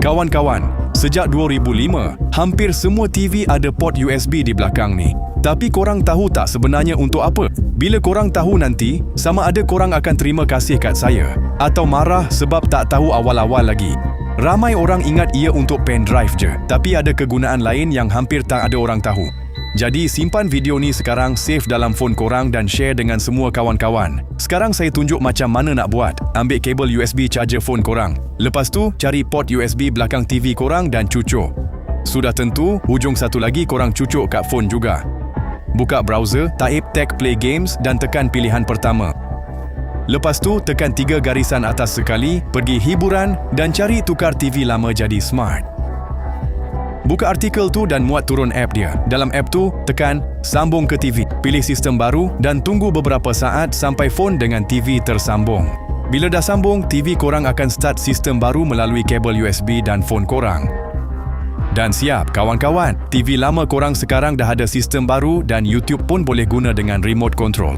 Kawan-kawan, sejak 2005, hampir semua TV ada port USB di belakang ni. Tapi korang tahu tak sebenarnya untuk apa? Bila korang tahu nanti, sama ada korang akan terima kasih kat saya atau marah sebab tak tahu awal-awal lagi. Ramai orang ingat ia untuk pen drive je, tapi ada kegunaan lain yang hampir tak ada orang tahu. Jadi simpan video ni sekarang, save dalam phone korang dan share dengan semua kawan-kawan. Sekarang saya tunjuk macam mana nak buat. Ambil kabel USB charger phone korang. Lepas tu, cari port USB belakang TV korang dan cucuk. Sudah tentu, hujung satu lagi korang cucuk kat phone juga. Buka browser, taip tag play games dan tekan pilihan pertama. Lepas tu, tekan 3 garisan atas sekali, pergi hiburan dan cari tukar TV lama jadi smart. Buka artikel tu dan muat turun app dia. Dalam app tu, tekan sambung ke TV. Pilih sistem baru dan tunggu beberapa saat sampai phone dengan TV tersambung. Bila dah sambung, TV korang akan start sistem baru melalui kabel USB dan phone korang. Dan siap, kawan-kawan. TV lama korang sekarang dah ada sistem baru dan YouTube pun boleh guna dengan remote control.